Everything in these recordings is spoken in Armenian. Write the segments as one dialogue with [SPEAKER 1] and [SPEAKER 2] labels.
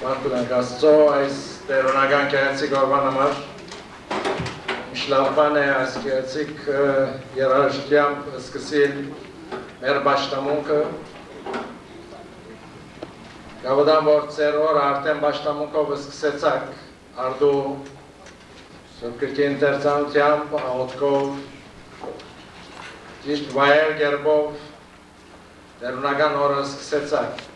[SPEAKER 1] Մարդունակ աստծո այս տերոնական կեղեցիկ օրվան համար Միշլավան է այս կեղեցիկ երաժշտությամբ սկսել մեր պաշտամունքը Գավդան որ ծեր օր արդեն պաշտամունքով սկսեցակ արդու սուրկրկի ինտերցանությամբ, աղոտքով, ճիշտ վայել գերբով տերոնական օրը սկսեցակ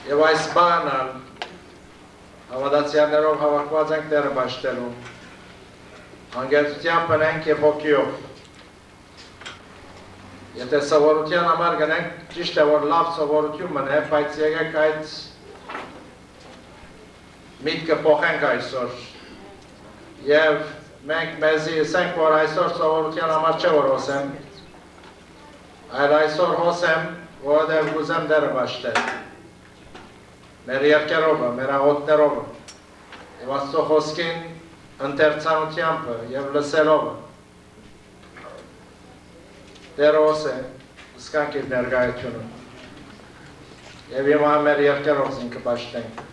[SPEAKER 1] Եվ այս բանը հավատացյալներով հավաքված ենք Տերը պաշտելու, անգերտությամբ բնենք և հոգիով։ Եթե սովորության համար գնենք, ճիշտ է, որ լավ սովորություն մնե, բայց եկեք այդ միտքը փոխենք այսօր։ Եվ մենք մեզի ասենք, որ այսօր սովորության համար չէ, որ հոսեմ, այլ այսօր հոսեմ, որովհետև գուզեմ Տերը պաշտել։ Մեր երկերովը, մեր աղոտներովը, և աստծո խոսքին ընթերցանությամբ և լսելով Տերոս է, սկանք իր ներգայությունը և հիմա մեր երկերով զինքը պաշտենք։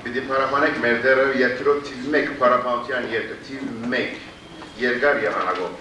[SPEAKER 2] Պիտի պարապանեք մեր դերը երկերով թիվ մեկ պարապանության երկը, թիվ մեկ երկար եղանակով։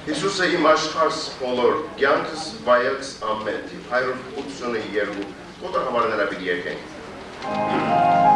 [SPEAKER 2] Հիսուսը իմ աշխարհս բոլոր, կյանքս վայելքս ամեն, թիվ 182, ոտը համար նրա պիտի եկենք։
[SPEAKER 3] Oh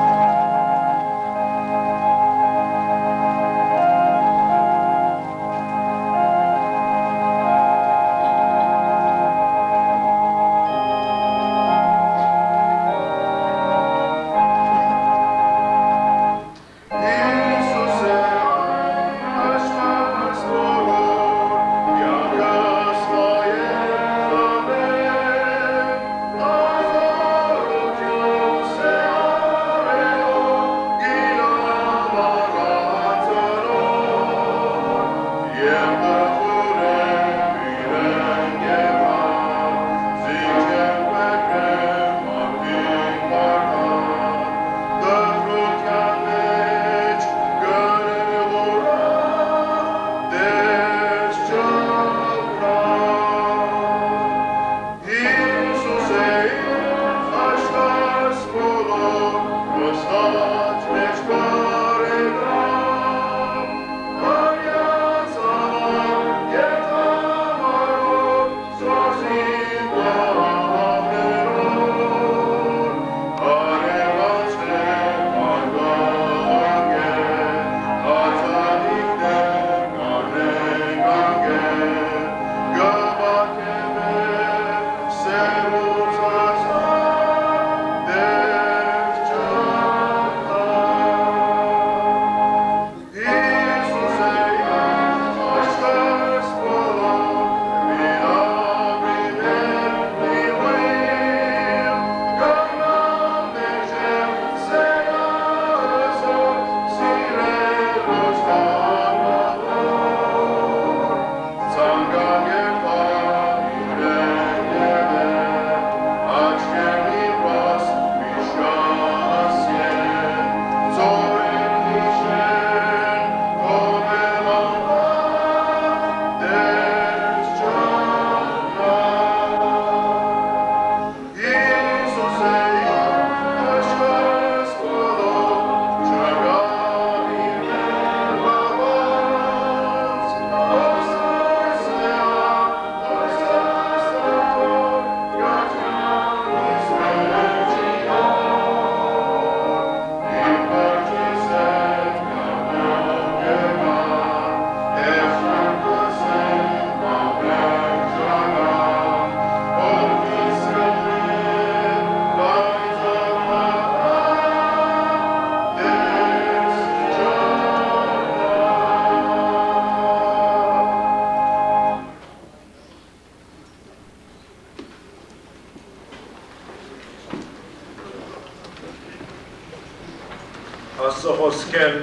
[SPEAKER 1] սոխոսկեն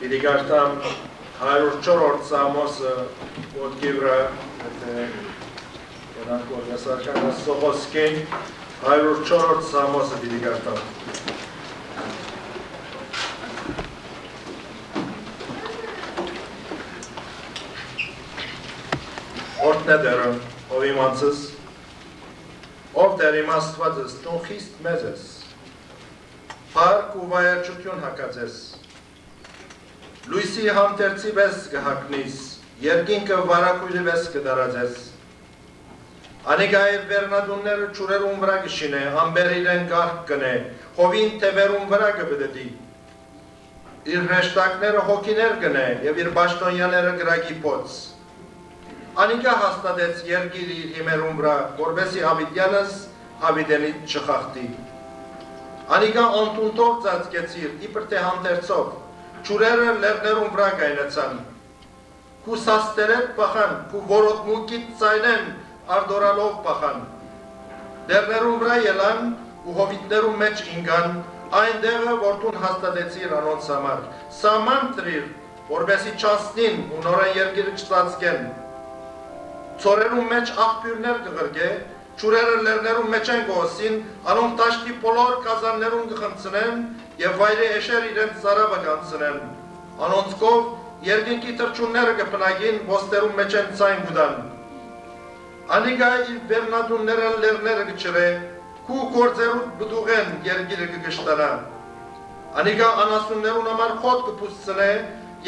[SPEAKER 1] պիտի գարտամ 104-րդ Սամոսը ոտքի վրա գրանք որ լեսարկանը սոխոսկեն 104-րդ Սամոսը պիտի գարտամ Որդն է դերը, ով իմանցս, ով դեր իմաստվածս, տուն խիստ մեզ ես, պարկ ու վայարջություն հակած ես, լույսի համտերցի վես կհակնիս, երկինքը վարակույրի վես կդարած ես, անիգա իր վերնադունները չուրերուն վրա կշին է, ամբեր իրեն գարկ կնե, հովին թևերուն վրա կբդդի, իր հեշտակները հոգիներ կնե և իր բաշտոնյաները գրագի պոց, Անիկա հաստատեց երգիր իր հիմերուն վրա, որբեսի հավիտյանս հավիտենից չխախտի։ Անիկա անտունտով ծածկեցիր, իպր թե համտերցով, չուրերը լերներուն վրա գայնեցան, կու սաստերետ պախան, կու որոդմուկիտ ծայնեն արդորալով պախան, լերներուն վրա ելան ու հովիտներուն մեջ ինգան, այն դեղը որտուն հաստատեցիր անոնց համար, սաման տրիր, որբեսի չասնին ու նորեն երգիրը չծածկեն, Ծորերուն մեջ աղբյուրներ կղրգե, չուրերը լերներուն մեջ են գոսին, անոն տաշտի պոլոր կազաններուն կխնցնեն և վայրի էշեր իրենց զարավը կանցնեն։ Անոնցկով երգինքի թրջունները կպնագին, ոստերուն մեջ են ծայն գուդան։ Անիգա իր վերնադունները լերները կչրե, կու կործերուտ բդուղեն երգիրը կգշտանա։ Անիգա անասուններուն համար խոտ կպուսցնե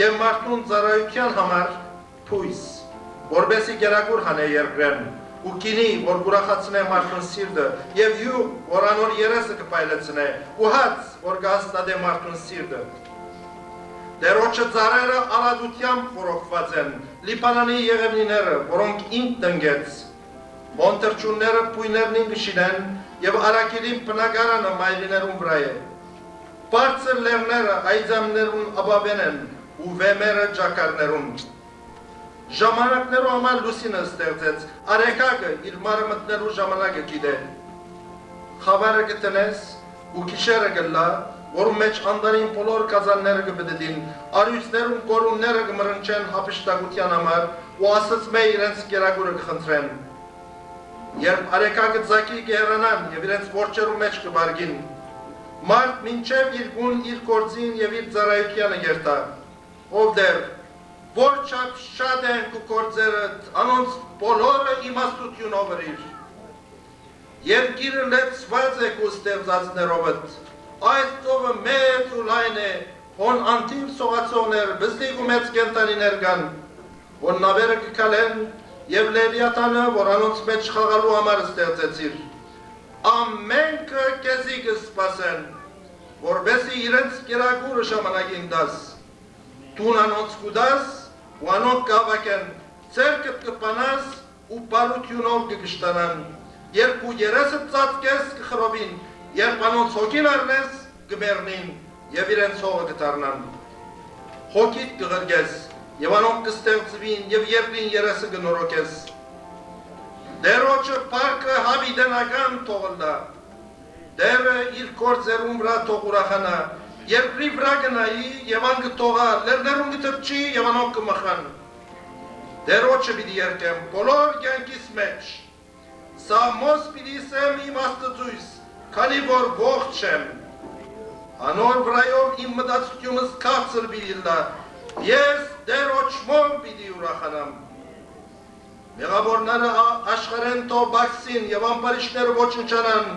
[SPEAKER 1] և մարդուն զարայության համար պույս։ Որբեսի գերագուր հանե երկրեն, ու կինի, որ գուրախացնե մարդուն սիրդը, և յուղ, որ անոր երեսը կպայլեցնե, ու հաց, որ կհաստատե մարդուն սիրդը։ Դերոչը ծարերը արադությամբ խորոքված են, լիպանանի եղևնիները, որոնք ինք տնգեց, մոնտրճունները պույներնին կշինեն, և արակիրին պնագարանը մայլիներուն վրա է։ Բարձր լերները այձամներուն աբաբեն են, ու վեմերը ջակարներուն։ Ժամանակներու համար լուսինը ստեղծեց, արեկագը իր մարը մտնելու ժամանակը գիտե։ Խավարը կտնես ու կիշերը գլա, որում մեջ անդարին պոլոր կազանները կբդդին, արույցներուն կորունները կմրնչեն հապշտագության համար ու ասծմե իրենց կերագուրը կխնդրեն։ Երբ արեկագը ձակի կհերանան և իրենց որջերու մեջ կբարգին, մարդ մինչև իր գուն իր կործին և իր ծարայությանը երտա, ով դեր, որ չապ շատ են կու կործերըտ, անոնց բոլորը իմաստությունով վրիր։ Երկիրը լեցված է կու ստեղծածներովըտ, այս ծովը մեծ ու լայն է, հոն անտիվ սողացողներ, բզդիգ ու մեծ կենտանիներ կան, հոն նավերը կկալեն և լևիատանը, որ անոնց մեջ խաղալու համար ստեղծեցիր։ Ամենքը կեզի կսպասեն, որբեսի իրենց կերագուրը ժամանակին դաս, տուն անոնց կուդաս, ու անոնք կավակեն, ծերկըտ կպանաս ու բարությունով կգշտանան, երբ ու երեսը ծածկես կխրովին, երբ անոնց հոգին արնես կմերնին և իրենց հողը կտարնան։ Հոգիտ կղրգես և անոնք կստեղծվին և երկրին երեսը կնորոքես։ Դերոչը պարկը հավիդենական թողլա, դերը իր կործերուն վրա թող ուրախանա, Երկրի վրա գնայի և ան կտողա, լերներուն կտրճի և անոնք կմխան։ Դերոչը պիտի երկեմ, բոլոր կյանքիս մեջ, Սամոս պիտի սեմ իմ աստծույս, քանի որ ողջ եմ, անոր վրայով իմ մտածությունս քաղցր պիտի լա, ես դերոչմով պիտի ուրախանամ։ Մեղավորները աշխարհեն թող բաքսին և ամպարիչները ոչնչանան,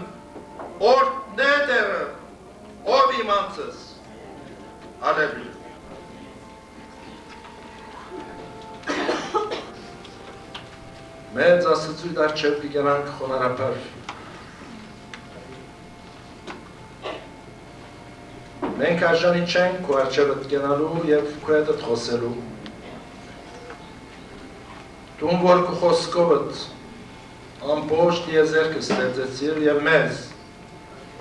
[SPEAKER 1] օրդն է դերը, ով իմանցս, ալելույա։ Մեծ աստծույթ առջև կգնանք խոնարհաբար։ Մենք արժանի չենք քո առջևդ գնալու և քո հետդ խոսելու։ Տուն որ քո խոսքովդ ամբողջ տիեզերքը ստեղծեցիր և մեզ,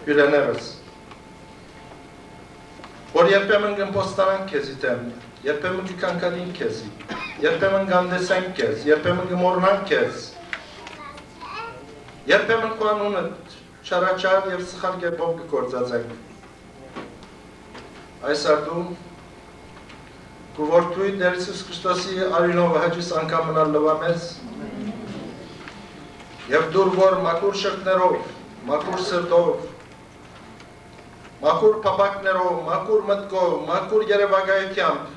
[SPEAKER 1] հյուրեներս, որ երբեմն կմպոստանանք քեզի դեմ, երբեմն կկանքադին քեզի, երբեմն կանդեսենք քեզ, երբեմն կմոռնանք քեզ, երբեմն քո անունդ չարաչար և սխալ կերպով կգործածենք։ այս արդում կուվորդույ Տեր Հիսուս Քրիստոսի արինով հաճիս անգամ մնալ լվամես և դուր որ մակուր շղթներով, մակուր սրտով, մակուր պապակներով, մակուր մտքով, մակուր երևակայությամբ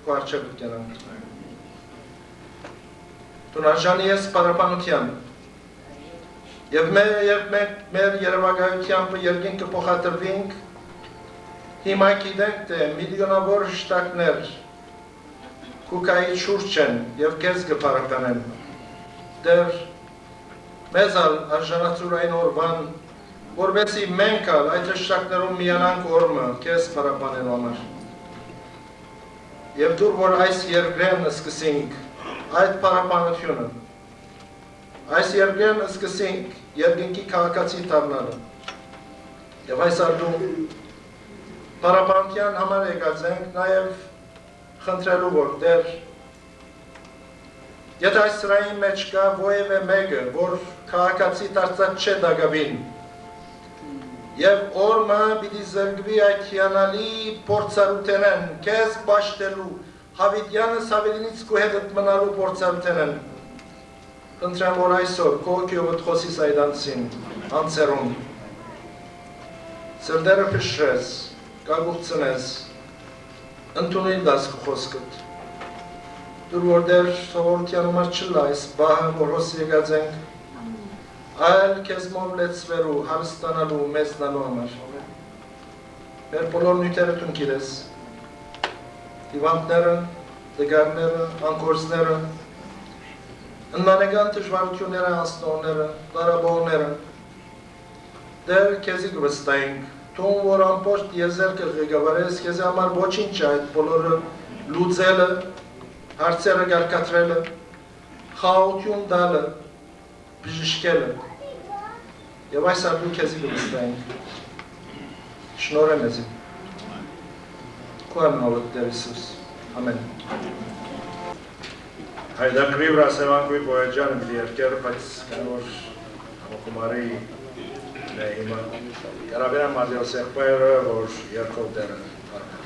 [SPEAKER 1] քո առջև կենանք։ Դու արժանի ես պարապանության և մենք մեր երևակայությամբ երկինքը փոխադրվինք հիմա գիտենք, թե միլիոնավոր շտակներ քուկայի շուրջ են և քեզ կպարապանեն։ Դեր մեզ արժանացուր այն օրվան, որպեսզի մենք այդ շտակներում միանանք օրը քեզ պարապանելու համար։ Եվ դուր որ այս երկրեն սկսենք այդ պարապանությունը, այս երկրեն սկսենք երկինքի քաղաքացի դառնալը, և այս արդում պարապանության համար եկած ենք նաև խնդրելու որ Տեր, եթե այս սրայի մեջ կա որևէ մեկը, որ քաղաքացի դարձած չէ դագավին, և օրը պիտի զրկվի այդ հիանալի փորձառութենեն, քեզ պաշտելու, հավիտյանս հավելինից քո հետ մնալու փորձառութենեն, խնդրեմ որ այսօր քո հոգիովդ խոսիս այդ անձերում, սրտերը փշրես, կագուղցնես, ընդունել դաս խոսքդ, դուր որ դեր սովորության համար չլա այս բահը, որ հոս եկած ենք, այլ քեզ մով լեցվելու, հարստանալու, մեծնալու համար։ Մեր բոլոր նյութերը տուն գիրես, հիվանդները, դգարները, անկորձները, ընմանեգան դժվարությունները, անցնողները, լարաբողները, դեր քեզի կվստայինք, Տուն որ ամբողջ եզերքը ղեկավարես, քեզ համար ոչինչ այդ բոլորը լուծելը, հարցերը կարգադրելը, խաղաղություն տալը, բժշկելը, և այս արդու քեզի կվստայինք։ Շնորհեմ ես։ Քո անունով Տեր Հիսուս։ Ամեն։ Հայդակրի վրա Սևանկույն Բոյաջյանը մի երկեր, բայց որ հոգումարի հիմա Կարաբյան Մադիոս եղբայրը, որ երկով դերը պարպա։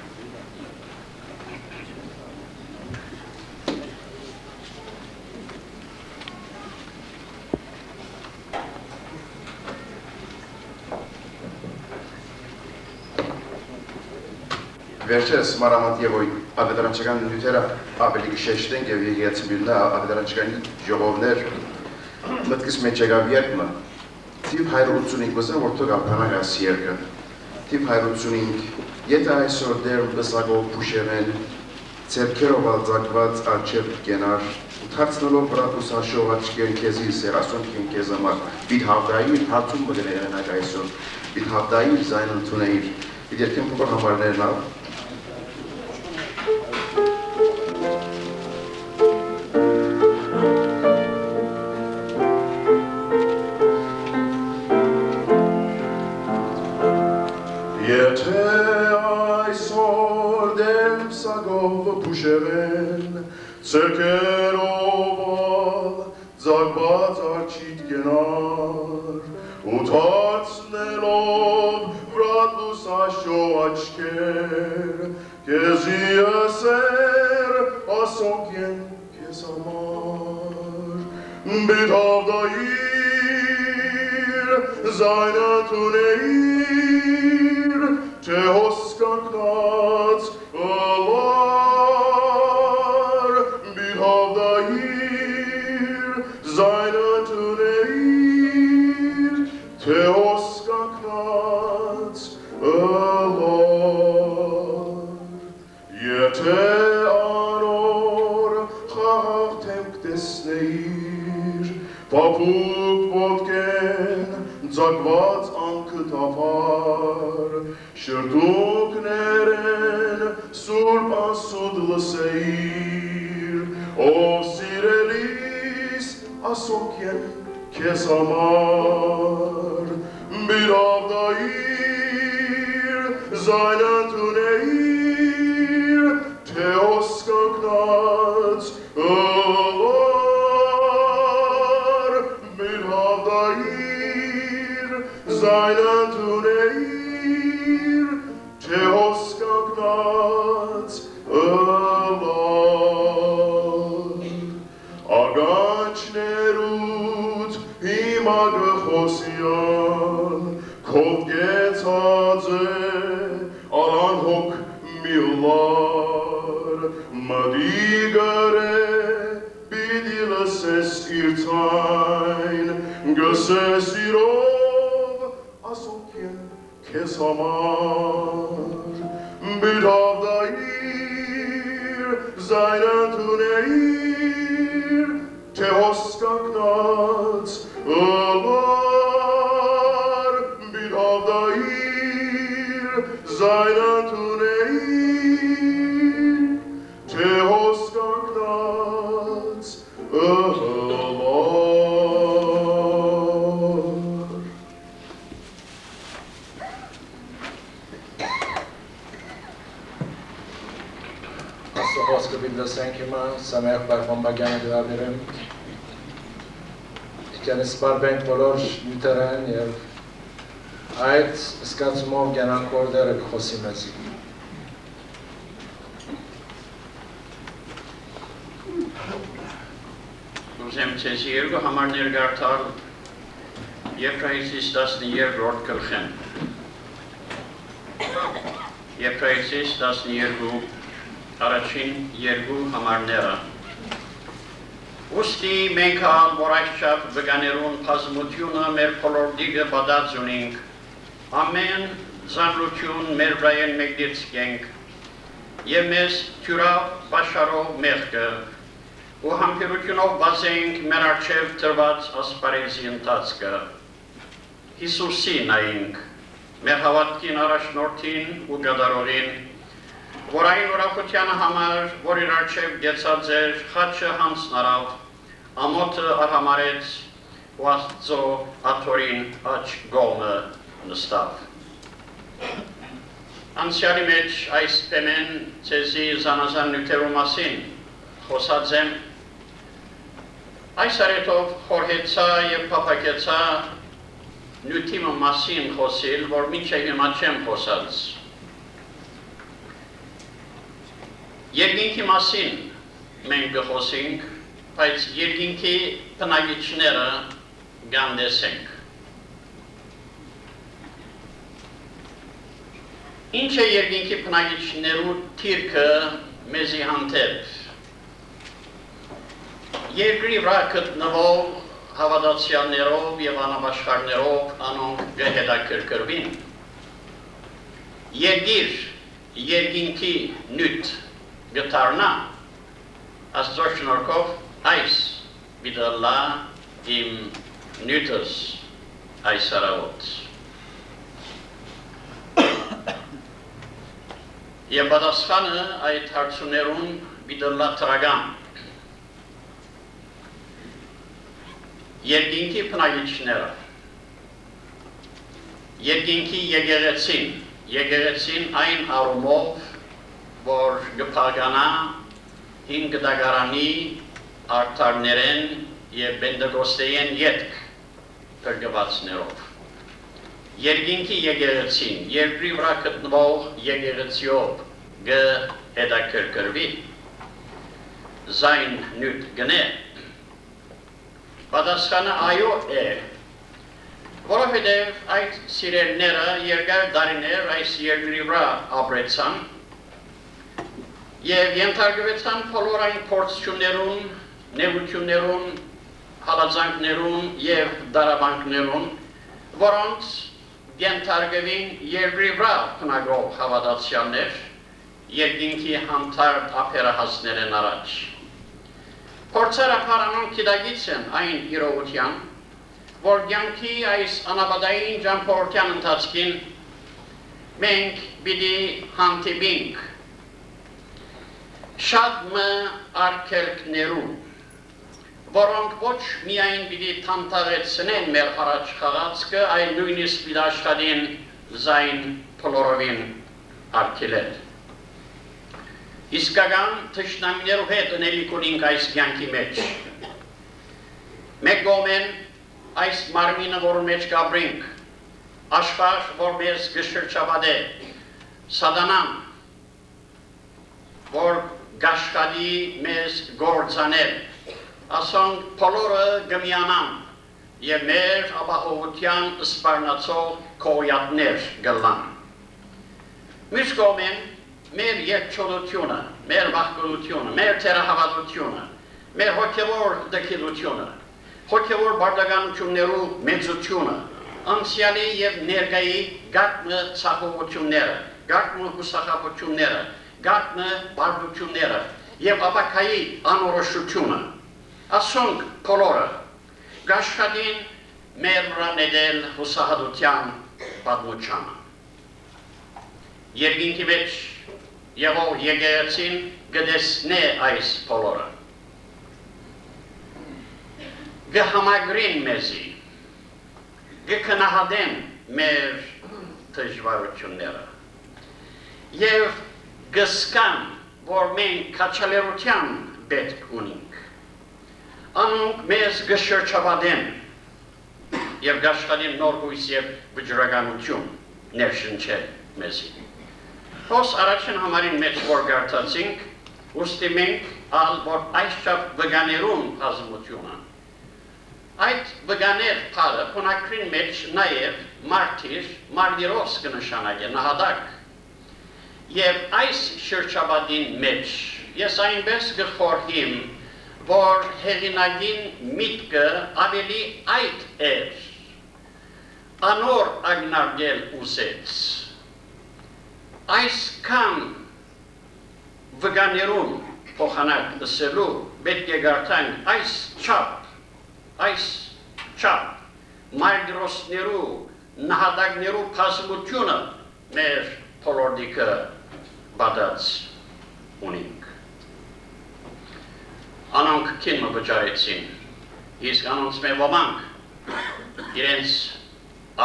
[SPEAKER 2] Վերջերս մանրամասն ավետարանչական նյութերը ավելի կշեշտենք և եկեղեցիներն ավետարանչական ժողովներ մտքիս մեջ եկավ երբմը Թիվ 185 բսան որ թող ապրանակ այս երկը Թիվ 185 եթե այսօր դեր բսակով փուշեղեն ցերքերով ալձակված արջև կենար ու թարցնելով բրատուս հաշով աչքեր քեզի սերասուն քեզ համար պիտ հավդայի հարցում մգներենակ այսօր պիտ հավդայի զայն ընդունեիր պիտ երկեն փոքր համարներն ալ
[SPEAKER 3] Ցերքերով ձագված արջիտ կենար ու թարցնելով վրատուս աշո աչքեր քեզի ասեր ասոնք են քեզ համար բիտ հավդայիր զայնը տունեիր թե հոսկակնած Պապուկ ոտքեն ձագված անքդ ավար շրդուկներեն սուրբ ասուդ լսեիր ով սիրելիս ասոնք են քեզ համար բիրավդայիր զայնը տունեիր թե հոսկակնած Zayna tuneir, te hos Ագանչներուտ հիմա գխոսյան, քով գեցած է անհոգ միլար, մդիգր է պիտի լսես իր ցայն, գսես իրով ասոքեն քեզ համար, բիդավդայիր զայնատունեիր, թե հոսկակնած ըլար, բիդավդայիր զայնատունեիր, թե հոսկակնած ըլար։
[SPEAKER 1] Խոսքը բիլդասենք հիմա Սամեղ Բարխոմբագյանը դրավիրեմ Իկյանից բարբենք բոլոր նյութերեն և այդ սկացումով գենանք որդերը կխոսի մեզի
[SPEAKER 4] Ուզեմ ցեզ երկու համար ներգարտալ Եփրայեցիս 12-րդ գլխեն Եփրայեցիս 12 առաջին երկու համարները Ուստի մենք որ այսչափ վգաներուն բազմությունը մեր փոլորդիգը բադած ունենք ամեն զանրություն մեր վրայեն մեկդից գենք և մեզ թյուրավ բաշարով մեղկը ու համբերությունով բացենք մեր առջև տրված ասպարեզի ընթացքը Հիսուսի նայենք մեր հավատքին առաջնորդին ու գդարողին որ այն ուրախության համար, որ իր առջև գեցած էր, խաչը հանցնարավ, ամոթը արհամարեց ու Աստծո աթորին աջ գողմը նստավ։ Անցյալի մեջ այս պեմեն ցեզի զանազան նյութերու մասին խոսած եմ, այս արետով խորհեցա և պապակեցա նյութի մասին խոսիլ, որ մինչև հիմա չեմ խոսած։ Երկինքի մասին մենք կխոսենք, բայց երկինքի բնագիչները գանդեսենք։ Ինչ է երկինքի բնագիչներու թիրքը մեզի հանդեպ։ Երկրի վրա գտնվող հավատացյալներով և անաբաշխարներով անոնք կհետաքրքրվին։ Երկինքի նյութ գտարնա, Աստծո շնորհքով այս բիդալա իմ նյութս այս արավոտ։ Եվ պատասխանը այդ հարցուներուն բիդալա տրագան։ Երկինքի բնագիչները, երկինքի եկեղեցին այն առումով, որ գպագանա հին գդագարանի արդարներեն և բենդեգոստեյեն ետք պրգվածներով։ Երկինքի եկեղեցին, երկրի վրա գտնվող եկեղեցիով կհետաքրքրվի, զայն նյութ գնե, պատասխանը այո է, որովհետև այդ սիրելները երկար դարիներ այս երկրի վրա ապրեցան և ենթարկվեցան բոլոր այն փորձություններուն, նեղություններուն, հալածանքներուն և դարաբանքներուն, որոնց ենթարկվին երկրի վրա բնակվող հավատացյալներ, երկինքի համթարդ ափերահասներեն առաջ։ Փորձարապար անոնք գիտակից են այն իրողության, որ կյանքի այս անապատային ճամփորդության ընթացքին մենք պիտի հանդիպենք շատ արգելքներու, որոնք ոչ միայն պիտի թանթաղեցնեն մեր առաջ խաղացքը, այլ նույնիսկ պիտի աշխատին զայն փլորովին արգելել։ Իսկական թշնամիներու հետ ունելիք ունենք այս կյանքի մեջ։ Մեկ կողմեն այս մարմինը, որ մեջ կապրենք, աշխարհ, որ մեզ կշրջապատե, սատանան, որ գաշխատի մեզ գործանել, ասոնք բոլորը գմյանան և մեր ապահովության սպառնացող քողյատներ գլան։ Մյուս կողմեն մեր երկչոտությունը, մեր վախկոտությունը, մեր թերահավատությունը, մեր հոգևոր դքիլությունը, հոգևոր բարդականություններու մեծությունը, անցյալի և ներկայի գաղտնը ցախողությունները, գաղտնը հուսախաբությունները, գաղտնը բարդությունները և ապակայի անորոշությունը, ասոնք բոլորը գաշխատին մեր վրա նետել հուսահատության պատմությանը։ Երկինքի մեջ եղող եկեղեցին գտեսնե այս բոլորը։ Գհամագրին մեզի, գքնահատեն մեր դժվարությունները և գսկան, որ մենք քաջալերության պետք ունենք։ Անոնք մեզ գշրջապատեն և գաշխատին նոր հույս և վճռականություն ներշնչել մեզի։ Հոս առաջին համարին մեջ որ գարտացինք, ուստի մենք ալ որ այսչափ վգաներուն հազմությունը։ Այդ վգաներ պարը պունակրին մեջ նաև մարդիր, մարդիրոս կնշանագե նահադակ։ Եվ այս շրջապատին մեջ ես այնպես գխորհիմ, որ հեղինակին միտքը ավելի այդ էր, անոր ագնարգել ուզեց։ Այսքան վգաներուն փոխանակ ըսելու պետք է գարտանք այս չափ մարդիրոսներու նահատակներու բազմությունը մեր փոլորդիկը բադած ունենք։ Անոնք քինը վճարեցին, իսկ անոնց մեր ոմանք իրենց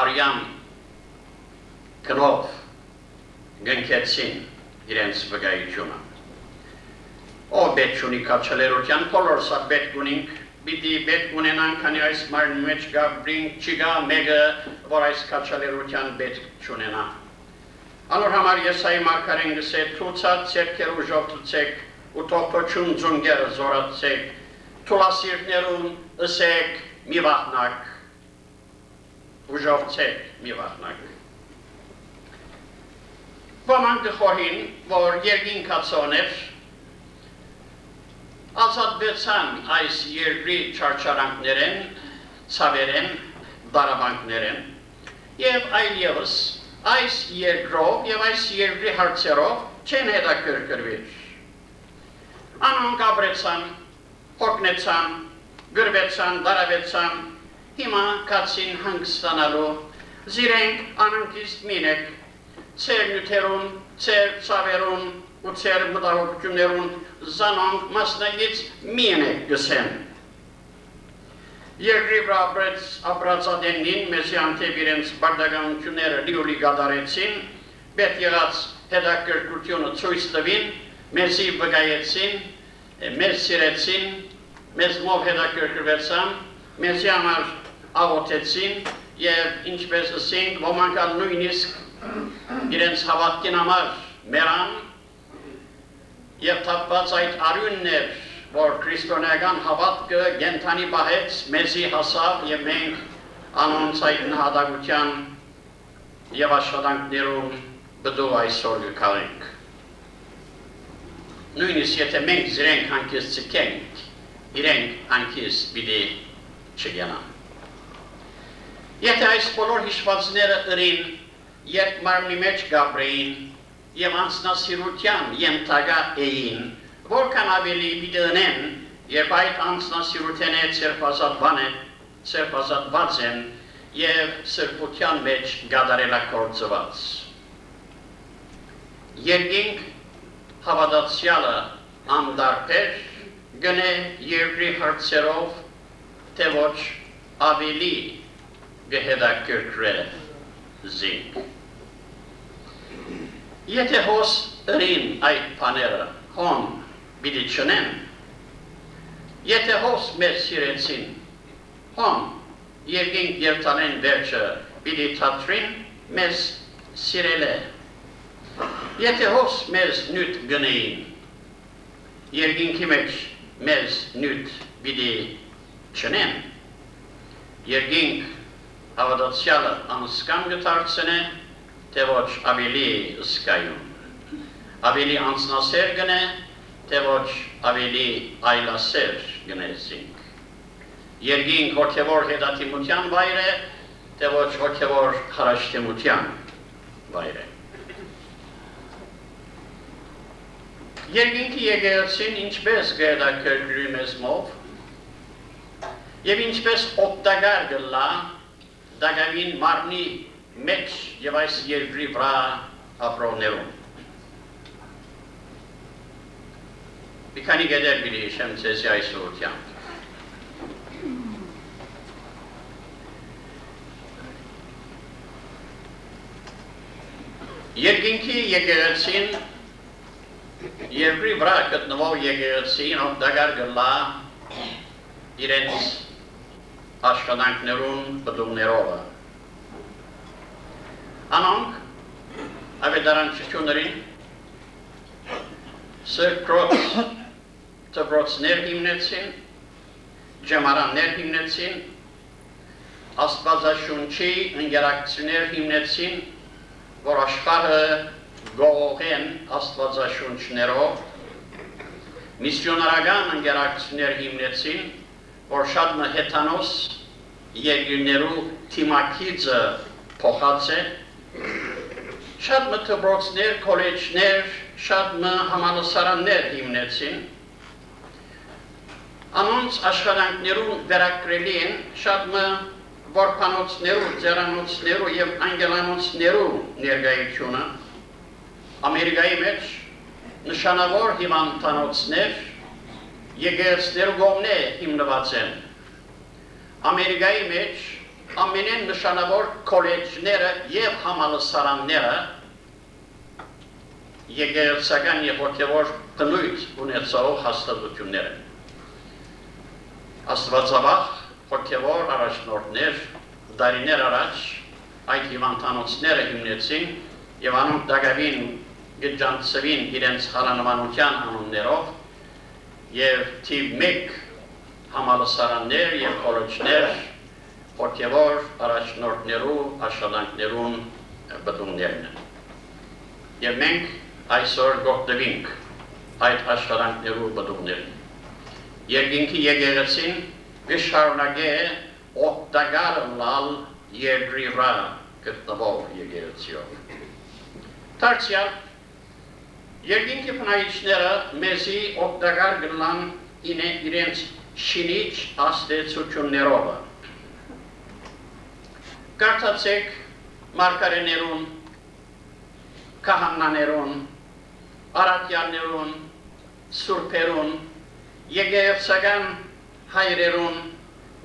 [SPEAKER 4] արյան կնով գնքեցին իրենց վգայությունը։ Ով պետք ունի քաջալերության բոլոր սա պետք ունենք, պիտի պետք ունենան, քանի այս մարմնի մեջ չկա մեկը, որ այս քաջալերության պետք չունենա։ Անոր համար Եսայի մարգարեն գսե թուցած ձեռքեր ուժով թուցեք, ու թողտոչուն ձունգերը զորացեք, թուլասիրտներուն ըսեք մի վախնակ, ուժովցեք մի վախնակ։ Ոմանք գխորհին, որ երկինքացոներ ազատվեցան այս երկրի չարչարանքներեն, ցավերեն, դարաբանքներեն և այլևս այս երկրով և այս երկրի հարցերով չեն հետաքրքրվիր։ Անոնք ապրեցան, հոգնեցան, գրվեցան, դարավեցան, հիմա կացին հանգստանալու, զիրենք անընկիստ մինեք, ծեր նյութերուն, ծեր ցավերուն ու ծեր մտահոգություններուն զանոնք մասնագից մին եք գսեն։ Երկրի վրա ապրածադենին մեզի անթև իրենց բարդականությունները լիուրի գադարեցին, պետ եղած հետաքրքրությունը ցույց տվին, մեզի վգայեցին, մեզ սիրեցին, մեզ մով հետաքրքրվեցան, մեզի համար աղոթեցին և ինչպես ասենք ոմանք ալ նույնիսկ իրենց հավատքին համար մեռան և թափված այդ արյունն էր, որ քրիստոնեական հավատքը կենդանի պահեց, մեզի հասավ և մենք անոնց այդ նահատակության և աշխատանքներում բդու այսօր գքալենք։ Նույնիսկ եթե մենք զիրենք հանգիստ ցկենք, իրենք հանգիստ պիտի չգնան։ Եթե այս բոլոր հիշվածները ըրին, երբ մարմնի մեջ գաբրեին և անձնասիրության ենթակա էին, որքան ավելի պիտի ընեն, երբ այդ անձնասիրության հետ սրբազատված են և սրբության մեջ գադարելակործված։ Երկինք հավատացյալը անդարբեր գնե երկրի հարցերով, թե ոչ ավելի գհետաքրքրե զինք։ Եթե հոս ըրին այդ բաները հոն պիտի չնեն, եթե հոս մեզ սիրեցին, հոն երկինք երթանեն վերջը պիտի թատրին, մեզ սիրել է։ Եթե հոս մեզ նյութ գնեին, երկինքի մեջ մեզ նյութ պիտի չնեն, երկինք հավատացյալը անսկան գտարցնե, թե ոչ ավելի սկայում, ավելի անցնասեր գնե, թե ոչ ավելի այլասեր գնեցինք, երկինք հոգևոր հետատիմության վայր է, թե ոչ հոգևոր խարաշտեմության վայր է։ Երկինքի եկեղեցին ինչպես գետաքրքրի մեզ մով և ինչպես օգտակար գլա դակավին մարմնի մեջ և այս երկրի վրա ապրողներում։ Մի քանի գետեր պիտի հիշեմ ձեզի այս ուղղությամբ։ Երկինքի եկեղեցին երկրի վրա գտնվող եկեղեցին օգտակար գլա իրենց աշխատանքներուն բդումներովը։ Անոնք ավետարանչություններին սրկրոց դպրոցներ հիմնեցին, ջամարաններ հիմնեցին, աստվածաշունչի ընկերակցություններ հիմնեցին, որ աշխարհը գողողեն աստվածաշունչներով, միսիոնարական ընկերակցություններ հիմնեցին, որ շատ մհետանոս երկրներու թիմակիցը փոխած է, շատ դպրոցներ, քոլեջներ, շատ համալսարաններ հիմնեցին, անոնց աշխատանքներուն վերակրելի են շատ որբանոցներու, ձեռանոցներու և անգելանոցներու ներկայությունը, Ամերիկայի մեջ նշանավոր հիվանդանոցներ եկեղեցիներու կողմէ հիմնված են։ Ամերիկայի մեջ ամենեն նշանավոր քոլեջները և համալսարանները եկեղեցական և հոգևոր բնույթ ունեցող հաստատություններ են։ Աստվածավախ հոգևոր առաջնորդներ դարիներ առաջ այդ հիվանդանոցները հիմնեցին և անոնք դակավին գջանցվին իրենց հանրամանության անուններով և թիվ մեկ համալսարաններ և քոլեջներ հոգևոր առաջնորդներու աշխատանքներուն բդումներն են։ Եվ մենք այսօր գողտվինք այդ աշխատանքներու բդումներն։ Երկինքի եկեղեցին գշարունակե օգտակար լալ երկրի վրա գտնվող եկեղեցիով։ Դարձյալ երկինքի բնակիչները մեզի օգտակար գլան իրենց շինիչ աստեցություններով։ Կարդացեք մարգարեներուն, քահանաներուն, առաքյալներուն, սուրբերուն, եկեղեցական հայրերուն,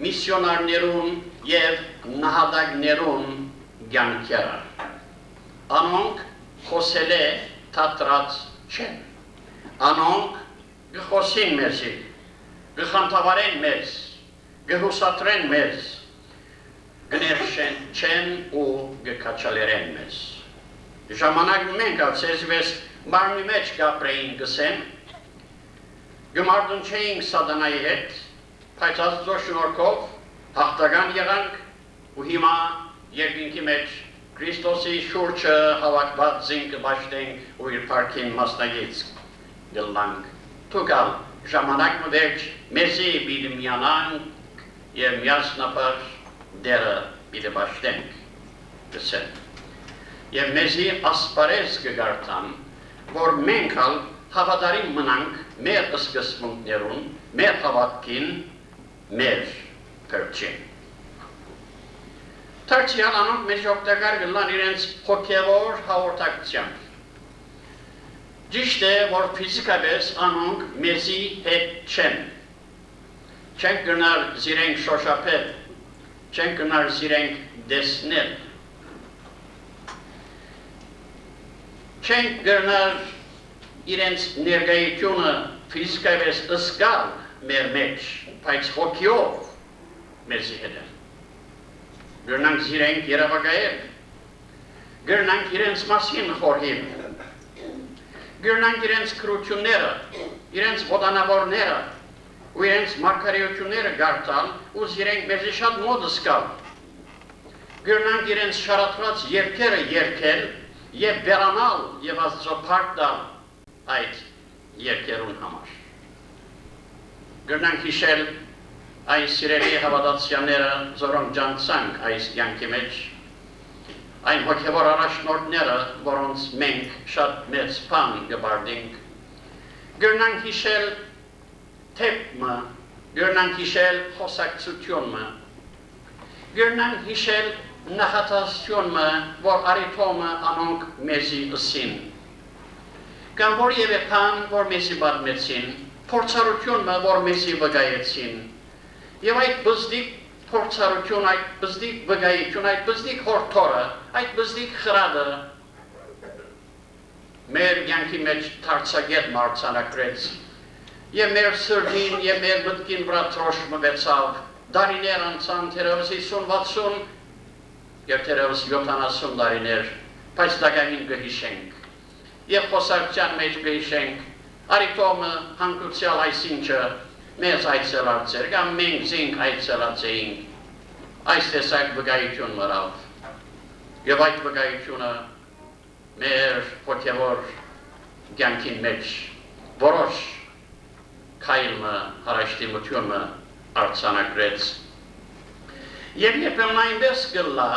[SPEAKER 4] միսիոնարներուն և նահատակներուն կյանքերը։ Անոնք խոսել է թատրած չեն։ Անոնք գխոսին մեզի, գխանդավարեն մեզ, գհուսատրեն մեզ, գներշեն չեն ու գկաչալերեն մեզ։ Ժամանակ մենք ացեզվես մարմի մեջ գապրեին գսեն, գմարդուն չէինք սատանայի հետ, բայց Աստծո շնորհքով հաղթական եղանք ու հիմա երկինքի մեջ Քրիստոսի շուրջը հավաքված զինք կպաշտենք ու իր փառքին մասնագից գլանք։ Թուկալ ժամանակ մվերջ մեզի պիտի միանանք և միասնապար դերը պիտի պաշտենք գսեն։ Եվ մեզի ասպարեզ կգարտան, որ մենք ալ հավատարիմ մնանք մեր սկզբունքներուն, մեր հավատքին, մեր փրկին։ Դարձյալ անոնք մեզ օգտակար գլան իրենց հոգևոր հաղորդակցությամբ։ Ճիշտ է, որ ֆիզիկապես անոնք մեզի հետ չեն։ Չենք գնալ զիրենք շոշափել, չենք գնալ զիրենք դեսնել։ Չենք գնալ իրենց ներկայությունը ֆիզիկապես ըսկալ մեր մեջ, բայց հոգիով մեզի հետ են։ Գրնանք զիրենք երավակայել, գրնանք իրենց մասին խորհիլ, գրնանք իրենց քրությունները, իրենց ոտանավորները ու իրենց մարգարեությունները գարտալ ու իրենք մեզի շատ մոտ զգալ։ Գրնանք իրենց շարադրած երգերը երգել եւ բերանալ եւ Աստծո փառք տալ այդ երգերուն համար։ Գրնանք հիշել այս սիրելի հավատացյալները, որոնք ջանցանք այս կյանքի մեջ, այն հոգևոր առաջնորդները, որոնց մենք շատ մեծ բան կբարդենք, գրնանք հիշել թեփը, գրնանք հիշել խոսակցությունը, գրնանք հիշել նախատասությունը, որ արիթոմը անոնք մեզի ըսին, կամ որևէ բան, որ մեզի պատմեցին, փորձառությունը, որ մեզի վկայեցին, եւ այդ բզդիկ փորձառություն, այդ բզդիկ վկայություն, այդ բզդիկ հորթորը, այդ բզդիկ խրադը մեր կյանքի մեջ դարձագետ մարտցանակրեց եւ մեր սրտին եւ մեր մտքին վրա տրոշմվեցավ դարիներ անցան թերևս 50-60 եւ թերևս 70 դարիներ, բայց դակամին կհիշենք եւ խոսակցության մեջ կհիշենք արիթոմը հանգուցյալ այսինչը մեզ այցելած էր, կամ մենք զինք այցելած էինք այս տեսակ վկայություն մրավ եւ այդ վկայությունը մեր հոգևոր կյանքին մեջ որոշ քայլը հարաշտիմությունը արձանագրեց եւ երբեմն այնպես գլա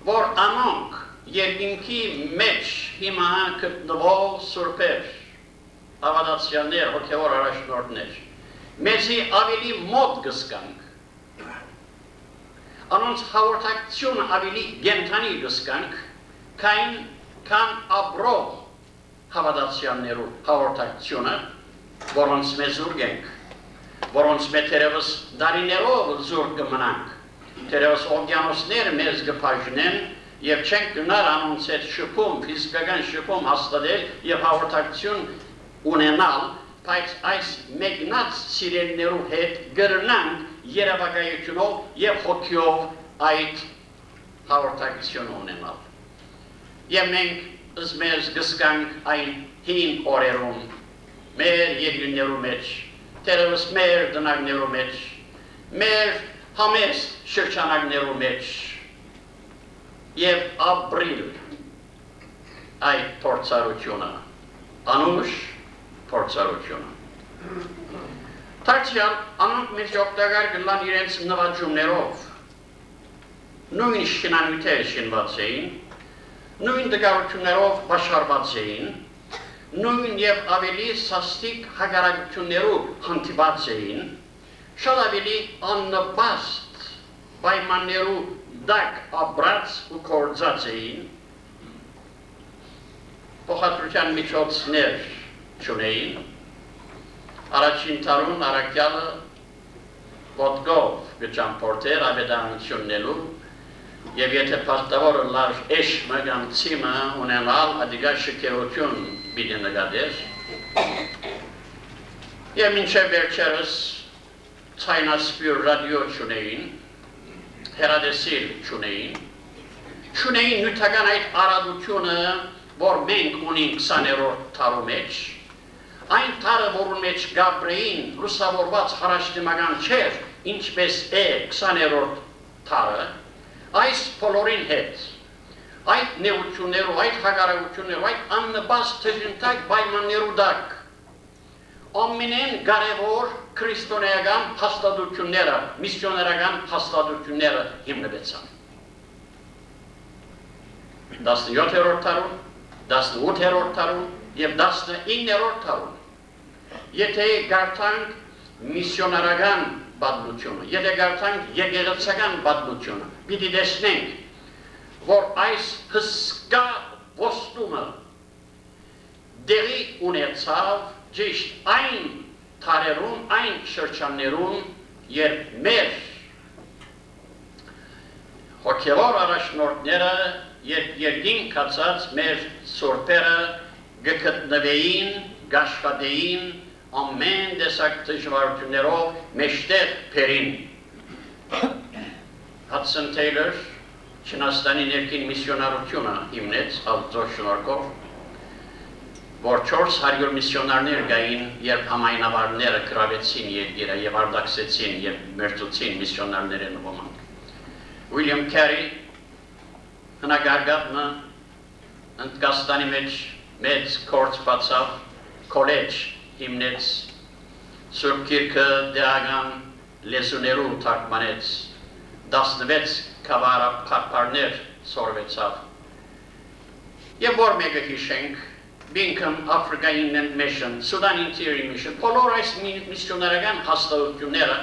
[SPEAKER 4] որ անոնք երկինքի մեջ հիմա գտնվող սուրբեր հավատացյալներ հոգևոր առաջնորդներ մեզի ավելի մոտ գսկանք անոնց հաղորդակցությունը ավելի գենթանի գսկանք քան ապրող հավատացյալներու հաղորդակցությունը որոնց մեզ ուրգենք որոնց մեզ թերևս դարիներով զուր կմնանք թերևս օվկիանոսները մեզ կփաժնեն եւ չենք գնար անոնց հետ շփում ֆիզիկական շփում հաստատել եւ հաղորդակցություն ունենալ բայց այս մեկնած սիրելիներու հետ գրնանք երևակայությունով եւ հոգիով այդ հաղորդակցություն ունենալ եւ մենք ըսմեզ գսկանք այն հին օրերում մեր երկրներու մեջ թերևս մեր դնակներու մեջ մեր համեստ շրջանակներու մեջ եւ ապրիլ այդ փորձառությունը անուշ փորձառությունը Դարձյալ անոնք մեզ օգտակար կլան իրենց նվաճումներով նույն շինանյութեր շինված էին նույն դգարություններով բաշարված էին նույն եւ ավելի սաստիկ հագարակություններով հանդիպած էին շատ ավելի աննպաստ պայմաններու դակ ապրած ու կործած էին փոխադրության միջոցներ չունեին առաջին տարուն առաքյալը ոտքով կճամփորդեր ավետարանություննելու եւ եթե պարտավորը լավ էշմը կամ ցիմը ունենալ ադիգա շքերություն պիտի նկատեր եւ մինչեւ վերջերս ցայնասպյուր ռադիո չունեին հերադեսիլ չունեին նյութական այդ արադությունը որ մենք ունենք 20-րդ տարու մեջ այն տարը որում մեջ գաբրեին լուսավորված հարաշտիմական չէր ինչպես է 20-րդ տարը այս բոլորին հետ այդ նեղություններով, այդ հակարակություններով, այդ աննպաստ թժնտակ պայմաններու տակ ամենեն կարևոր քրիստոնեական հաստատությունները, միսիոներական հաստատությունները հիմնվեցան 17-րդ տարում, 18-րդ տարում եւ 19-րդ տարում եթե գարտանք միսիոներական պատմությունը, եթե գարտանք եկեղեցական պատմությունը, պիտի տեսնենք, որ այս հսկա ոստումը դերի ունեցավ ճիշտ այն տարերում, այն շրջաններում, երբ մեր հոգևոր առաջնորդները, երբ երկին կացած մեր սուրբերը գտնվեին, գաշխատեին, ամեն տեսակ դժվարություններով մեջտեղ բերին։ Հադսոն Թեյլոր Չինաստանի ներքին միսիոնարությունը հիմնեց Աստծո շնորհքով։ որ 400 միսիոնարներ գային, երբ համայնավարները գրավեցին երկիրը եւ արտաքսեցին եւ մերձեցին միսիոնարներին ոմանք։ Ուիլյամ Քարի հնագարգատը Ընդկաստանի մեջ մեծ կորց բացավ, կոլեջ հիմնեց, Սուրբ Գիրքը դեղական լեզուներով թարգմանեց, 16 քավարապարներ սորվեցավ։ Եվ որ մեկը հիշենք, Bingham African Mission, Sudan Interior Mission, բոլոր այս միսիոնարական հաստատությունները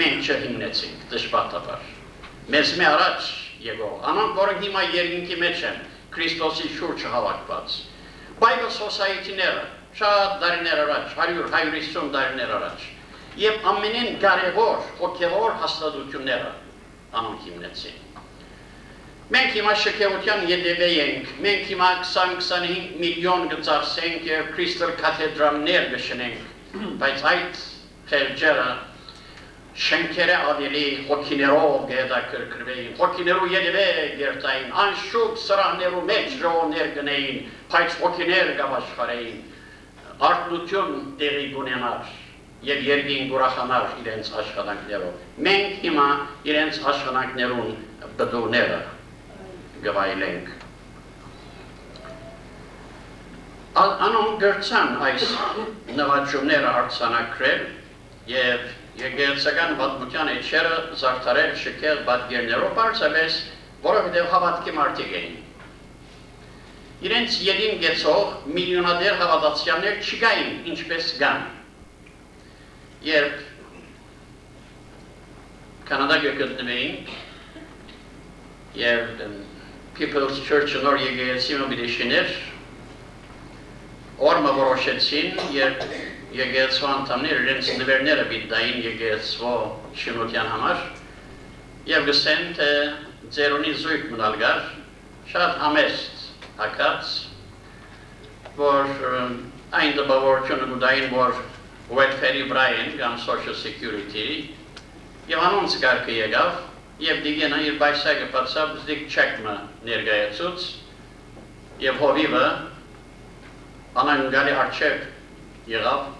[SPEAKER 4] մենք չհիմնեցինք, դժբախտաբար։ Մեզ մի առաջ եկող, անոնք, որոնք հիմա երկինքի մեջ են, Քրիստոսի շուրջը հավաքված։ Bible Society-ները շատ դարիներ առաջ, 100-150 դարիներ առաջ, եւ ամենեն կարևոր հոգեվոր հաստատությունները անոնք հիմնեցին։ Մենք հիմա շքեղության ետևե ենք, մենք հիմա 20-25 միլիոն գծարսենք եւ Crystal Cathedral-ներ գշնենք, բայց այդ խելջերը շենքերը ավելի հոգիներով գետակրկրվեին, հոգիներու ետևե գերտային, անշուք սրահներու մեջ ժողովներ գնեին, բայց հոգիներ գավաշխարեին, արտնություն տեղի գունենար եւ երկին ուրախանար իրենց աշխատանքներով։ Մենք հիմա իրենց աշխատանքներուն բդուները գվայելենք։ Անոնք գրցան այս նվաճումները արձանագրել եւ Եկեղեցական պատմության էջերը զարդարել շքեղ պատկերներով բարձրապես, որովհետև հավատքի մարդիկ էին։ Իրենց ելին գեցող միլիոնադեր հավատացյալներ չկային, ինչպես կան։ Երբ Կանադա գտնվեին, եւ People's Church նոր եկեղեցին ու բիդիշիներ, օրմը որոշեցին, երբ եկեղեցու անդամներ իրենց նվերները բիդային եկեղեցու շինության համար եւ գսեն թե ձերունի զույգ մնալ գար շատ համեստ հակած որ այն դպավորությունը գուդային որ welfare-ի վրային կամ social security եւ անոնց կարգը եկավ եւ դիգենը իր բայսակը բացավ զդիկ չեկմը ներկայացուց եւ հովիվը անանգալի արչեւ եղավ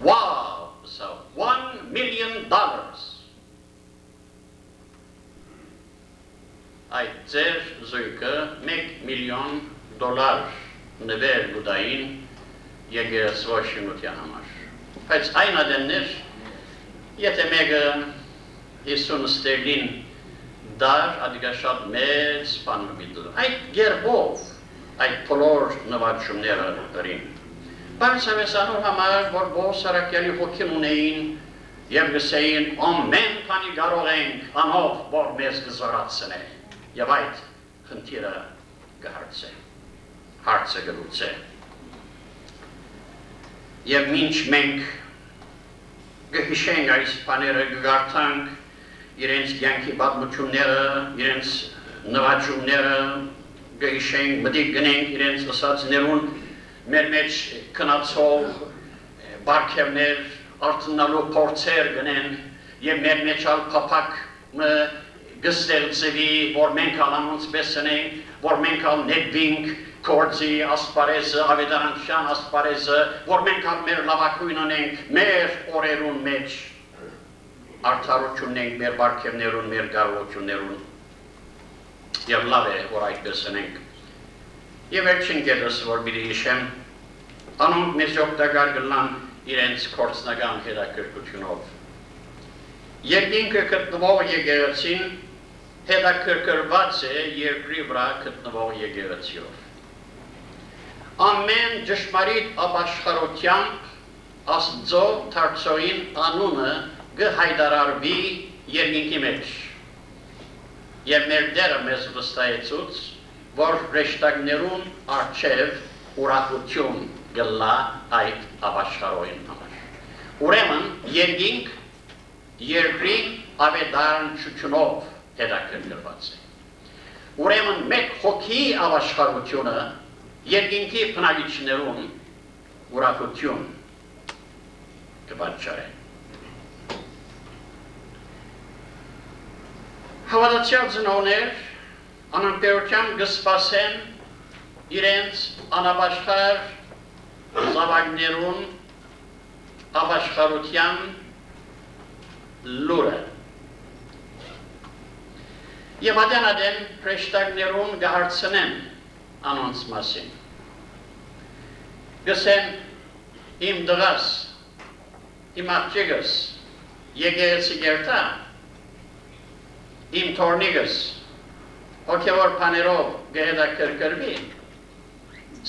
[SPEAKER 4] Wow, so $1 million. Այդ ձեր զույգը $1 միլիոն նվեր գուդային եկեղեցու շինության համար։ Բայց այն ademներ, եթե մեկը 50 ստերլին դար, adică շատ մեծ բան միտել։ Այդ գերբով, այդ բոլոր նվաճումները դրին։ Բարձավեսանոր համար, որ բոհ սարակյալի հոգին ունեին և գսեին ամեն քանի կարող ենք անով, որ մեզ գզորացնե և այդ խնդիրը գհարցե, հարցը գլուծե։ Եվ մինչ մենք գհիշենք այս բաները գգարթանք իրենց կյանքի պատմությունները, իրենց նվաճումները գհիշենք, մտիկ գնենք իրենց ըսածներուն մեր մեջ կնացող բարգևներ, արտնալու փորձեր գնեն եւ մեր մեջ ալ փափակ գստեղծվի, որ մենք անոնց բեսնենք, որ մենք ալ նետվինք կորձի ասպարեզը, ավետարանության ասպարեզը, որ մենք ալ մեր լավակույն անենք, մեր օրերուն մեջ արդարություն ենք մեր բարգևներուն, մեր կարողություններուն եւ լավ է, որ այդ բեսնենք Եվ վերջին կետս, որ բիդի հիշեմ, անոնք մեզ օգտակար գլան իրենց կորցնական հետաքրքրությունով։ Երկինքը գտնվող եկեղեցին հետաքրքրված է երկրի վրա գտնվող եկեղեցիով։ Ամեն ճշմարիտ ապաշխարությամբ Աստծո Թարցոյին անունը կհայտարարվի երկինքի մեջ։ Եվ մեր Տերը մեզ վստահեցուց, որ հրեշտակներուն առջև ուրախություն գլա այդ ապաշխարոյին համար։ Ուրեմն երկինք երկրի ավետարանչությունով հետաքրքրված է։ Ուրեմն մեկ հոգի ապաշխարությունը երկինքի բնակիչներուն ուրախություն կպատճառի։ Հավատացյալ ծնողներ անընդհանրությամբ կսպասեն իրենց անապաշխար զավակներուն ապաշխարության լուրը։ Եվ ադեն հրեշտակներուն գահարցնեն անոնց մասին։ Գսեն իմ դղաս, իմ աղջիկս, եկեղեցի գերտա, իմ թորնիկս, հոգևոր բաներով գահետաքրքրվի,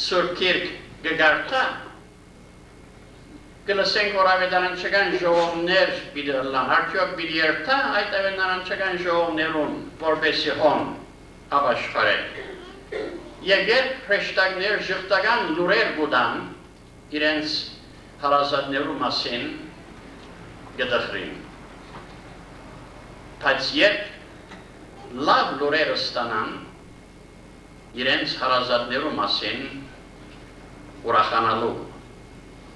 [SPEAKER 4] Սուրբ Կիրք գգարտա, գլսենք, որ ավետարանչական ժողովներ պիտի լան, արդյոք պիտի երթա այդ ավետարանչական ժողովներուն, որպեսի հոն ապաշխարեն։ Եվ երբ հրեշտակներ ժխտական լուրեր գուտան, իրենց հարազատներու մասին գտխրին։ Բայց երբ լավ լուրերը ստանան, իրենց հարազատներու մասին ուրախանալու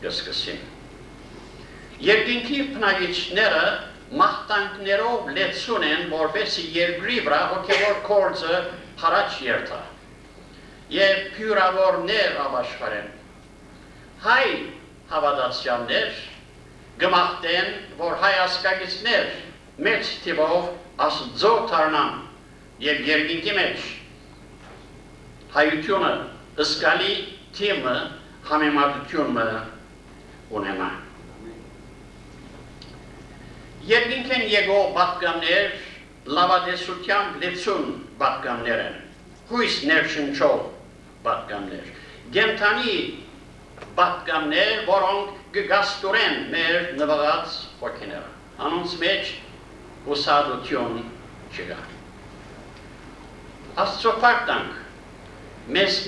[SPEAKER 4] գսկսին։ Երկինքի բնակիչները մաղթանքներով լեցուն են, որպեսզի երկրի վրա հոգևոր գործը հարաճ երթա եւ փյուրավորներ ապաշխարեն։ Հայ հավատացյալներ գմախտեն, որ հայ ասկագիցներ մեծ թիվով Աստծո դառնան եւ երկինքի մեջ հայությունը զգալի թիմը համեմատությունը ունենա։ Երկինքեն եկող պատկաններ լավադեսությամբ լեցուն պատկաններ են, հույս ներշնչող պատկաններ, գենթանի պատկաններ, որոնք գգաստուրեն մեր նվաղած հոգիները, անոնց մեջ ուսադություն չկա։ Աստծո պարտանք մեզ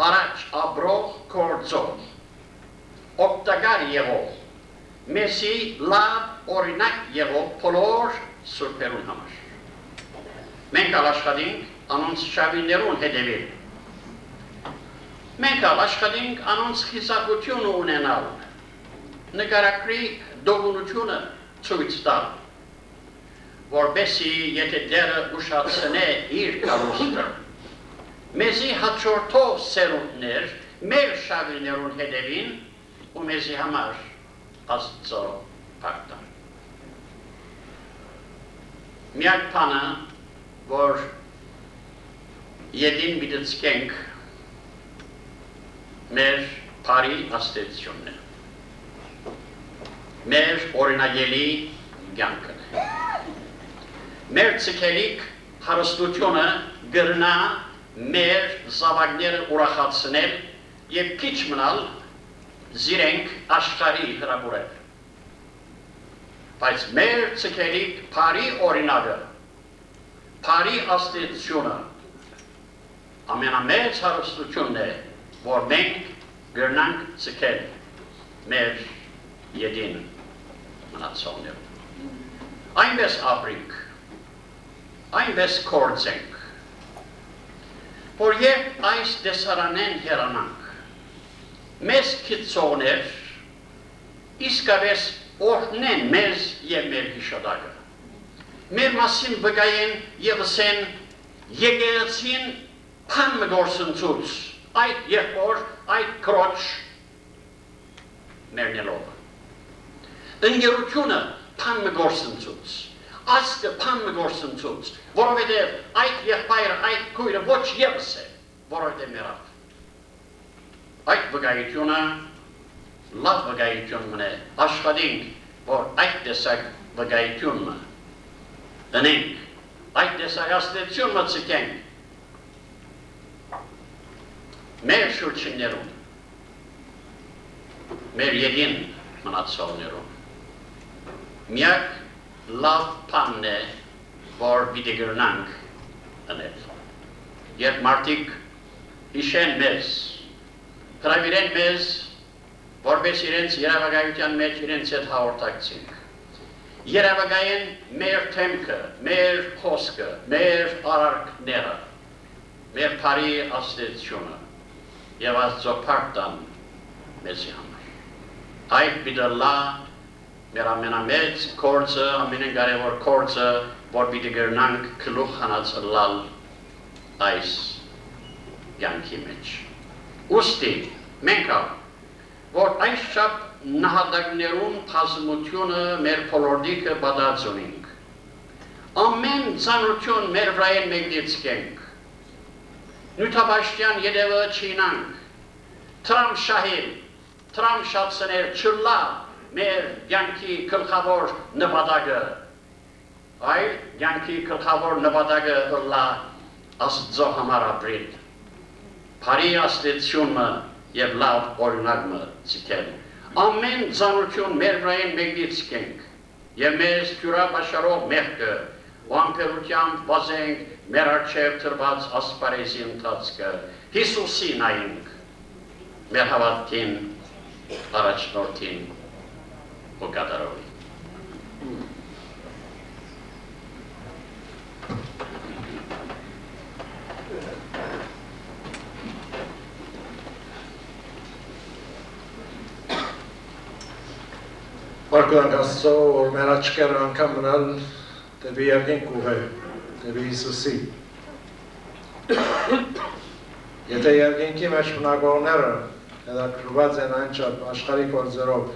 [SPEAKER 4] առաջ ապրող գործով, օգտակար եղող, մեզի լավ օրինակ եղող բոլոր սուրբերուն համար։ Մենք աշխատենք անոնց շավիներուն հետևել։ Մենք աշխատենք անոնց խիսակություն ունենալ, նկարագրի դողունությունը ցույց տալ, որպեսզի եթե դերը ուշացնե իր կարոստը, մեզի հաջորդող սերունդներ մեր շավիներուն հետևին ու մեզի համար Աստծո պարտան։ Միակ բանը, որ ետին միտեցկենք մեր բարի աստեցությունն է, մեր օրինագելի կյանքն է։ Մեր ցկելիք հարստությունը գրնա մեր զավակները ուրախացնել եւ քիչ մնալ զիրենք աշխարհի հրապուրել։ Բայց մեր ցկելիք բարի օրինակը, բարի աստեցությունը ամենամեծ հարստությունն է, որ մենք գրնանք ցկել մեր ետին մնացողներում։ Այնպես ապրենք, այնպես կործենք, որ երբ այս դեսարանեն հերանանք, մեզ քիծողներ իսկապես օրհնեն մեզ եւ մեր հիշադակը։ Մեր մասին վկայեն եւ ասեն եկեղեցին փան գործընծուց այդ երբոր այդ քրոջ մերնելով։ Ընկերությունը փան գործընծուց, ասկը փան գործընծուց, որովհետեւ այդ եղբայրը այդ քույրը ոչ եւս է, որովհետեւ մեռավ։ Այդ վկայությունը լավ վկայությունն է, աշխատենք, որ այդ տեսակ վկայությունը դնենք, այդ տեսակ աստեցությունը ցկենք մեր շրջիններում, մեր ետին մնացողներում։ Միակ լավ բանն է, որ պիտի գրնանք անել։ Երբ մարդիկ հիշեն մեզ, հրավիրեն մեզ, որպես իրենց երևակայության մեջ իրենց հետ հաղորդակցենք։ Երևակայեն մեր թեմքը, մեր խոսքը, մեր արարքները, մեր բարի աստեցությունը եւ Աստծո փառքն մեզի համար։ Այդ պիտի լա մեր ամենամեծ գործը, ամենակարևոր գործը, որ պիտի գրնանք գլուխ հանածլալ այս կյանքի մեջ։ Ուստի մենք որ այս շապ նահատակներուն բազմությունը մեր փոլորդիկը բադած ունենք։ Ամեն ծանրություն մեր վրայեն մեկնից կենք։ Նյութաբաշտյան ետևը չինանք, տրամ շահել, տրամ շացներ չլա մեր յանքի գլխավոր նպատակը, այլ յանքի գլխավոր նպատակը լա Աստծո համար ապրիլ, բարի աստեցությունը եւ լավ օրինակը ցիկել։ Ամեն ծանրություն մեր վրայեն մեկնից կենք եւ մեզ ջուրաբաշարող մեղքը Վամպերությամբ վազենք մեր արջև թրված ասպարեզի ընթացքը, Հիսուսի նայինք, մեր հավատքին, առաջնորդին ու կատարողին։
[SPEAKER 1] Պարքանք Աստծո, որ մեր աչքերը անգամ մնալ դեպի երկինք ուղղել, դեպի Հիսուսի։ Եթե երկինքի մեջ բնակողները հետաքրքրված են այնչափ աշխարհի գործերով,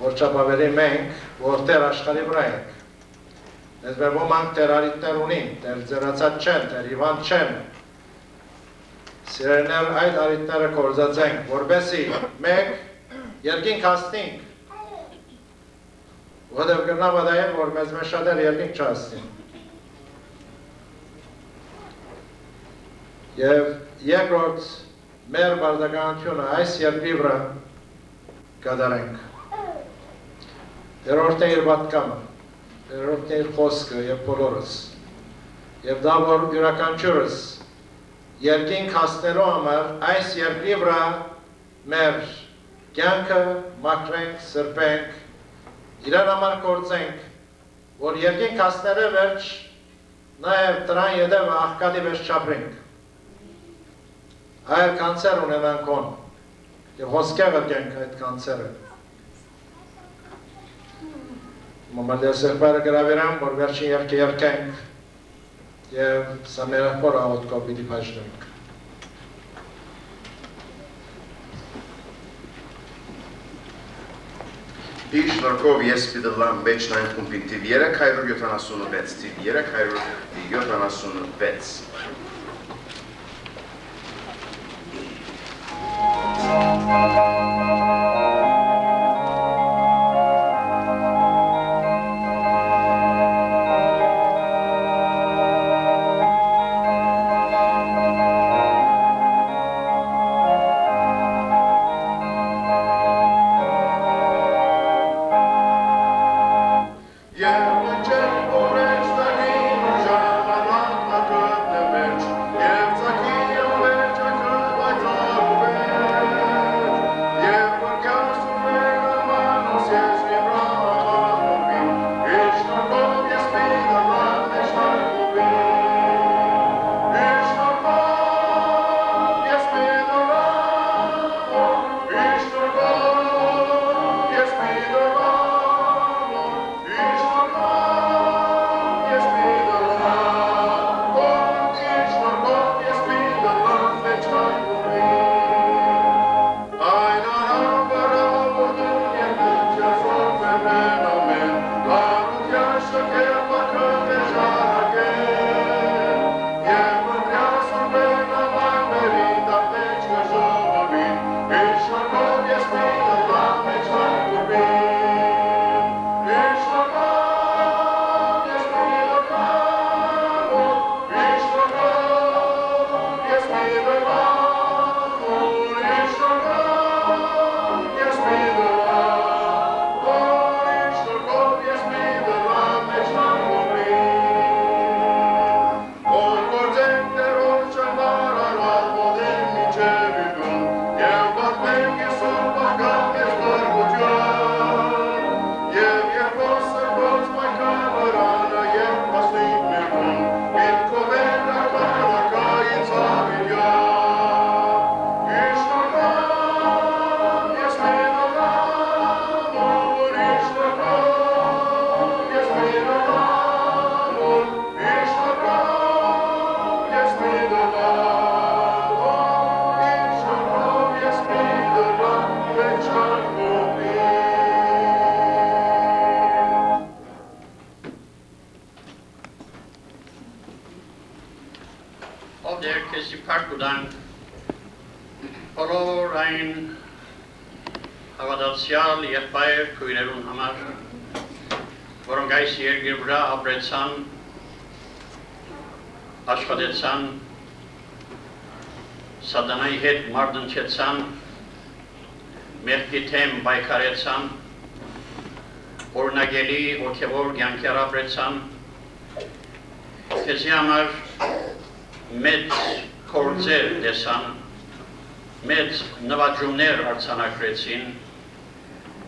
[SPEAKER 1] որչափ ավելի մենք, որտեղ աշխարհի վրա ենք, ես մեր ոմանք դեր արիտներ ունին, դեր ձեռացած չեն, դեր հիվանդ չեն, սիրելիներ այդ արիտները կործածենք, որպեսզի մենք երկինք հասնենք, Որտեղ կրնավադայեն, որ մեզ մեզ շատեր երկինք չհասնին։ Եվ երկրորդ մեր բարդականությունը այս երկրի վրա կատարենք։ Երրորդն է իր պատկամը, երրորդն է իր խոսքը և բոլորս։ Եվ դա որ յուրաքանչյուրս երկինք հասնելու համար այս երկրի վրա մեր կյանքը մաքրենք, սրբենք, իրան համար կործենք, որ երկինք հասները վերջ նաև տրան ետևը աղկատի վերջ չապրենք։ Այլ կանցեր ունենանք on, և հոսկեղը գենք այդ կանցերը։ Մամալդեր սեղբարը գրավիրամ, որ վերջին երկի երկենք և սա մեր աղբոր աղոտքով պիտի պաշտենք։
[SPEAKER 2] Իր շնորհքով ես պիտլամ մեջ նայն խումբին թիվ 376, թիվ 376։
[SPEAKER 4] Ամենայն հավատացյալ եղբայր քույրերուն համար, որոնք այս երկրի վրա ապրեցան, աշխատեցան, սատանայի հետ մարտնչեցան, մեղքի թեմ պայքարեցան, օրինագելի հոգևոր կյանքեր ապրեցան, քեզի համար մեծ գործեր տեսան, մեծ նվաճումներ արձանագրեցին,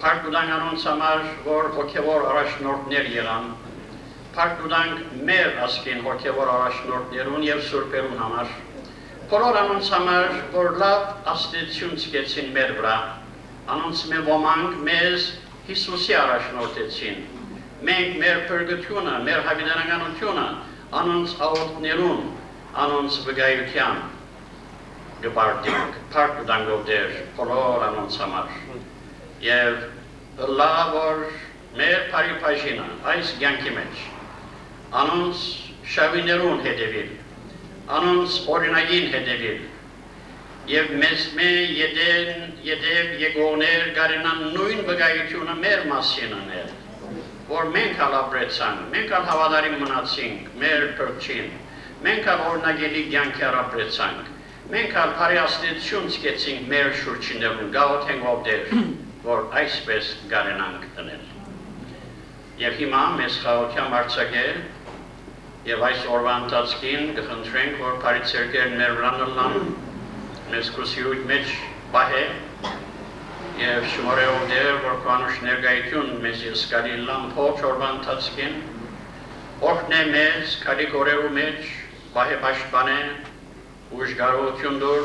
[SPEAKER 4] փառք տանք անոնց համար, որ հոգևոր առաջնորդներ եղան, փառք տանք մեր ազգին հոգևոր առաջնորդներուն եւ սուրբերուն համար, բոլոր անոնց համար, որ լավ աստեցություն ցկեցին մեր վրա, անոնց մեր ոմանք մեզ Հիսուսի առաջնորդեցին, մենք մեր փրկությունը, մեր հավիտենականությունը, անոնց աղոթքներուն, անոնց վկայության գբարտենք, փառք տանք Տեր, բոլոր անոնց համար, եւ լավ որ մեր բարիփաշինը այս կյանքի մեջ, անոնց շավիներուն հետևիլ, անոնց օրինագին հետևիլ, եւ մեզ յետև եկողներ գարենան նույն վկայությունը մեր մասին անել, որ մենք ալ ապրեցանք, մենք ալ հավատարիմ մնացինք մեր փրկչին, մենք ալ օրինագելի կյանքեր ապրեցանք, մենք ալ բարեաստեցություն ցկեցինք մեր շուրջիներուն, գաղութենք ով Տեր, որ այսպես գարենանք դնել։ Եվ հիմա մեզ խաղաղության արձակել եւ այս օրվա ընթացքին կխնդրենք, որ բարի ցերկերն մեր վրա լան մեզ կուսիրույթ մեջ պահե և շմորեով դեր, որ կանուշ ներգայություն մեզ եսկալի լան փոչ օրվա ընթացքին, օրհնե մեզ կալիք օրերու մեջ պահե պաշտպանե, ուժգարություն դուր,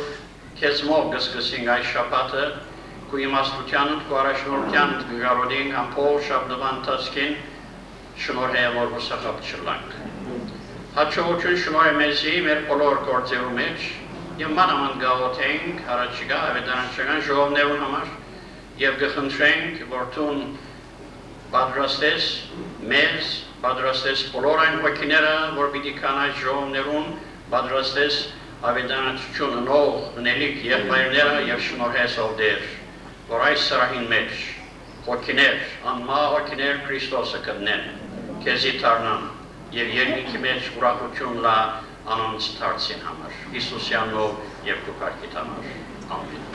[SPEAKER 4] քեզ մով կսկսենք այս շաբաթը, քու իմաստությանդ, քու առաջնորդյանդ կգարոդենք ամփոփ շաբաթվա ընթացքին, շնորհե որ հուսախաբ չլանք։ Հաջողություն շնորհե մեզի մեր բոլոր գործերու մեջ եւ մանավանդ գաղութենք առաջիկա հավիտենական ժողովներուն համար եւ կխնդրենք, որ դուն պատրաստես մեզ, պատրաստես բոլոր այն հոգիները, որ պիտի կանայ ժողովներուն, պատրաստես հավիտենացություն ունող հնելիք եղբայրները եւ շնորհես ով Տեր, որ այս սրահին մեջ հոգիներ, անմահ հոգիներ Քրիստոսը կդնեն, քեզի դառնան եւ երկնքի մեջ ուրախություն լա անոնց դարձին համար, Հիսուսյանով և կուպարկիտ համար, ամեն։